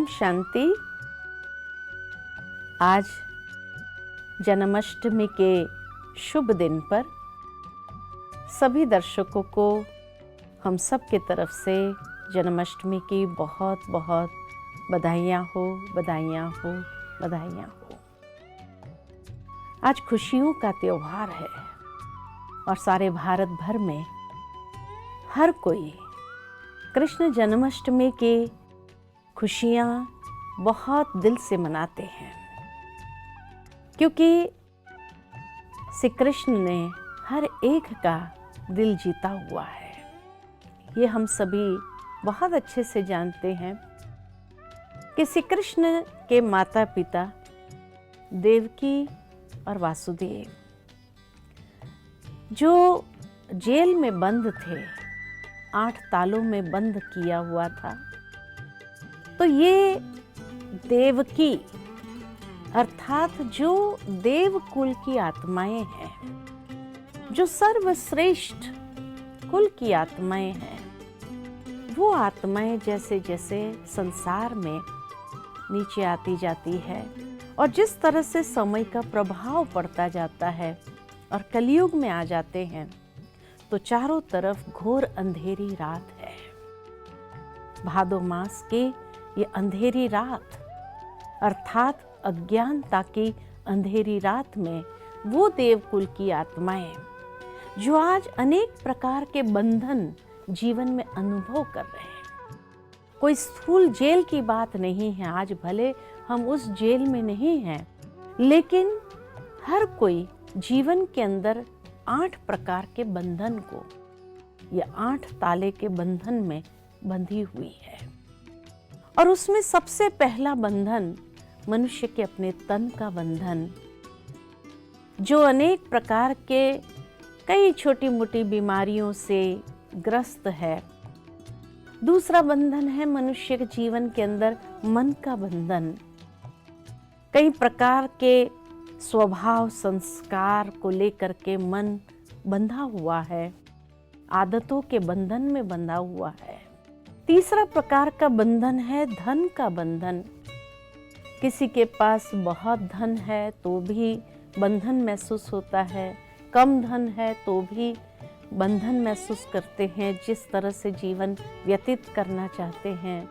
ओम शांति। आज जन्माष्टमी के शुभ दिन पर सभी दर्शकों को हम सब के तरफ से जन्माष्टमी की बहुत बहुत बधाइयाँ हो, बधाइयाँ हो, बधाइयाँ हो। आज खुशियों का त्योहार है और सारे भारत भर में हर कोई कृष्ण जन्माष्टमी की खुशियाँ बहुत दिल से मनाते हैं, क्योंकि श्री कृष्ण ने हर एक का दिल जीता हुआ है। ये हम सभी बहुत अच्छे से जानते हैं कि श्री कृष्ण के माता पिता देवकी और वासुदेव जो जेल में बंद थे, 8 तालों में बंद किया हुआ था, तो ये देवकी अर्थात जो देव कुल की आत्माएं हैं, जो सर्वश्रेष्ठ कुल की आत्माएं हैं, वो आत्माएं जैसे जैसे संसार में नीचे आती जाती है और जिस तरह से समय का प्रभाव पड़ता जाता है और कलयुग में आ जाते हैं, तो चारों तरफ घोर अंधेरी रात है। भादो मास की ये अंधेरी रात अर्थात अज्ञानता की अंधेरी रात में वो देवकुल की आत्माएं जो आज अनेक प्रकार के बंधन जीवन में अनुभव कर रहे हैं। कोई स्थूल जेल की बात नहीं है, आज भले हम उस जेल में नहीं हैं, लेकिन हर कोई जीवन के अंदर 8 प्रकार के बंधन को या 8 ताले के बंधन में बंधी हुई है। और उसमें सबसे पहला बंधन मनुष्य के अपने तन का बंधन, जो अनेक प्रकार के कई छोटी मोटी बीमारियों से ग्रस्त है। दूसरा बंधन है मनुष्य के जीवन के अंदर मन का बंधन, कई प्रकार के स्वभाव संस्कार को लेकर के मन बंधा हुआ है, आदतों के बंधन में बंधा हुआ है। तीसरा प्रकार का बंधन है धन का बंधन। किसी के पास बहुत धन है तो भी बंधन महसूस होता है, कम धन है तो भी बंधन महसूस करते हैं। जिस तरह से जीवन व्यतीत करना चाहते हैं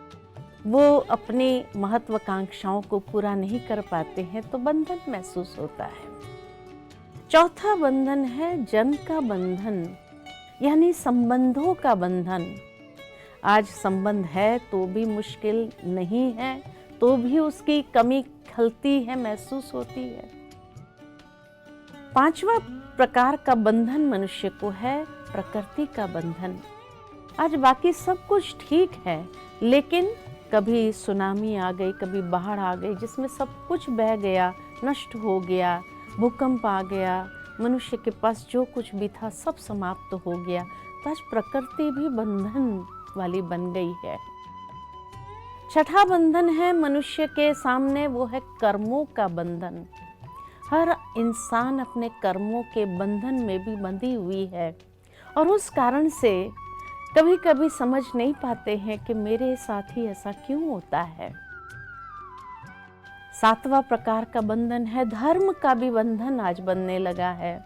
वो अपनी महत्वाकांक्षाओं को पूरा नहीं कर पाते हैं, तो बंधन महसूस होता है। चौथा बंधन है जन का बंधन, यानी संबंधों का बंधन। आज संबंध है तो भी मुश्किल, नहीं है तो भी उसकी कमी खलती है, महसूस होती है। 5वां प्रकार का बंधन मनुष्य को है प्रकृति का बंधन। आज बाकी सब कुछ ठीक है, लेकिन कभी सुनामी आ गई, कभी बाढ़ आ गई जिसमें सब कुछ बह गया, नष्ट हो गया, भूकंप आ गया, मनुष्य के पास जो कुछ भी था सब समाप्त हो गया। तो आज प्रकृति भी बंधन वाली बन गई है। छठा बंधन है मनुष्य के सामने, वो है कर्मों का बंधन। हर इंसान अपने कर्मों के बंधन में भी बंधी हुई है और उस कारण से कभी कभी समझ नहीं पाते हैं कि मेरे साथ ही ऐसा क्यों होता है। 7वां प्रकार का बंधन है धर्म का भी बंधन आज बनने लगा है।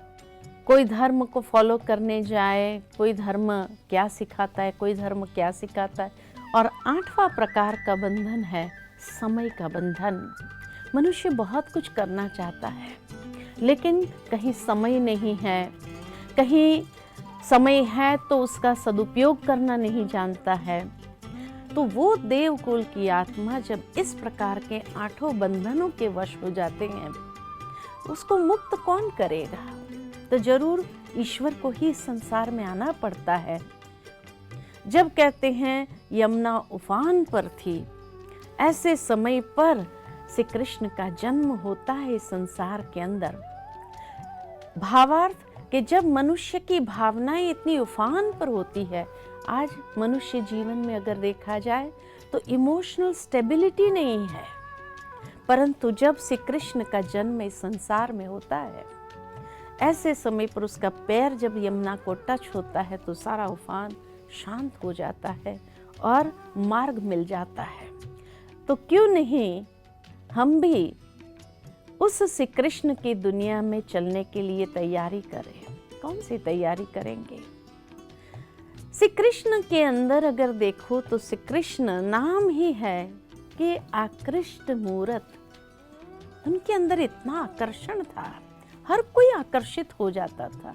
कोई धर्म को फॉलो करने जाए, कोई धर्म क्या सिखाता है, कोई धर्म क्या सिखाता है। और 8वां प्रकार का बंधन है समय का बंधन। मनुष्य बहुत कुछ करना चाहता है, लेकिन कहीं समय नहीं है, कहीं समय है तो उसका सदुपयोग करना नहीं जानता है। तो वो देवकुल की आत्मा जब इस प्रकार के 8 बंधनों के वश हो जाते हैं, उसको मुक्त कौन करेगा? तो जरूर ईश्वर को ही संसार में आना पड़ता है। जब कहते हैं यमुना उफान पर थी, ऐसे समय पर श्री कृष्ण का जन्म होता है संसार के अंदर। भावार्थ कि जब मनुष्य की भावनाएं इतनी उफान पर होती है, आज मनुष्य जीवन में अगर देखा जाए तो इमोशनल स्टेबिलिटी नहीं है, परंतु जब श्री कृष्ण का जन्म इस संसार में होता है, ऐसे समय पर उसका पैर जब यमुना को टच होता है तो सारा उफान शांत हो जाता है और मार्ग मिल जाता है। तो क्यों नहीं हम भी उस श्री कृष्ण की दुनिया में चलने के लिए तैयारी करें। कौन सी तैयारी करेंगे? श्री कृष्ण के अंदर अगर देखो तो श्री कृष्ण नाम ही है कि आकृष्ट मूरत। उनके अंदर इतना आकर्षण था, हर कोई आकर्षित हो जाता था।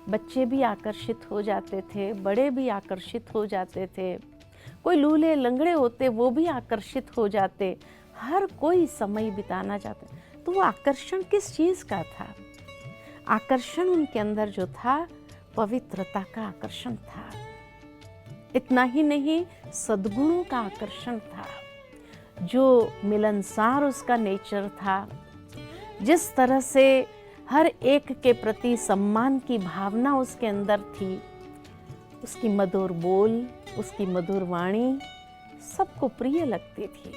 बच्चे भी आकर्षित हो जाते थे, बड़े भी आकर्षित हो जाते थे, कोई लूले लंगड़े होते वो भी आकर्षित हो जाते, हर कोई समय बिताना चाहते। तो वो आकर्षण किस चीज़ का था? आकर्षण उनके अंदर जो था पवित्रता का आकर्षण था। इतना ही नहीं, सद्गुणों का आकर्षण था, जो मिलनसार उसका नेचर था। जिस तरह से हर एक के प्रति सम्मान की भावना उसके अंदर थी, उसकी मधुर बोल, उसकी मधुर वाणी सबको प्रिय लगती थी।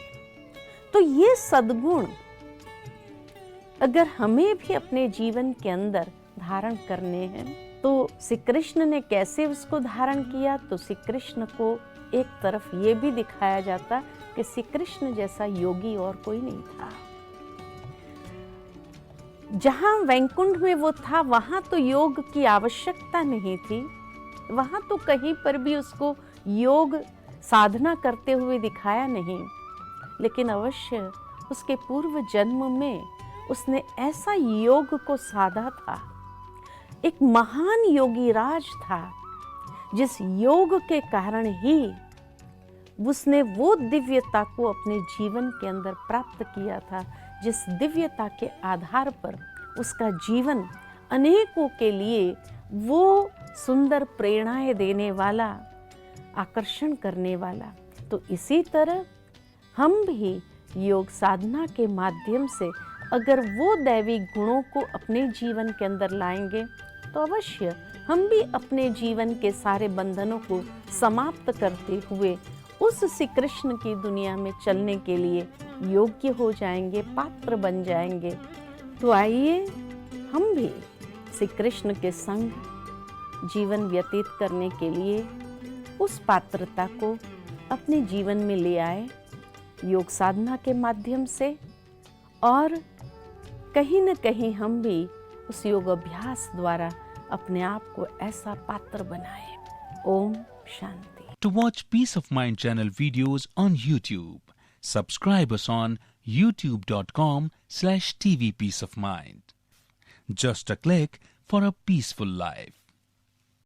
तो ये सद्गुण अगर हमें भी अपने जीवन के अंदर धारण करने हैं तो श्री कृष्ण ने कैसे उसको धारण किया? तो श्री कृष्ण को एक तरफ ये भी दिखाया जाता कि श्री कृष्ण जैसा योगी और कोई नहीं था। जहां वैकुंठ में वो था वहां तो योग की आवश्यकता नहीं थी, वहां तो कहीं पर भी उसको योग साधना करते हुए दिखाया नहीं, लेकिन अवश्य उसके पूर्व जन्म में उसने ऐसा योग को साधा था। एक महान योगी राज था, जिस योग के कारण ही उसने वो दिव्यता को अपने जीवन के अंदर प्राप्त किया था, जिस दिव्यता के आधार पर उसका जीवन अनेकों के लिए वो सुंदर प्रेरणाएं देने वाला, आकर्षण करने वाला। तो इसी तरह हम भी योग साधना के माध्यम से अगर वो दैवी गुणों को अपने जीवन के अंदर लाएंगे तो अवश्य हम भी अपने जीवन के सारे बंधनों को समाप्त करते हुए उस श्री कृष्ण की दुनिया में चलने के लिए योग्य हो जाएंगे, पात्र बन जाएंगे। तो आइए हम भी श्री कृष्ण के संग जीवन व्यतीत करने के लिए उस पात्रता को अपने जीवन में ले आए योग साधना के माध्यम से, और कहीं न कहीं हम भी उस योग अभ्यास द्वारा अपने आप को ऐसा पात्र बनाए। Om Shanti. To watch Peace of Mind channel videos on YouTube, subscribe us on youtube.com/tvpeaceofmind. Just a click for a peaceful life.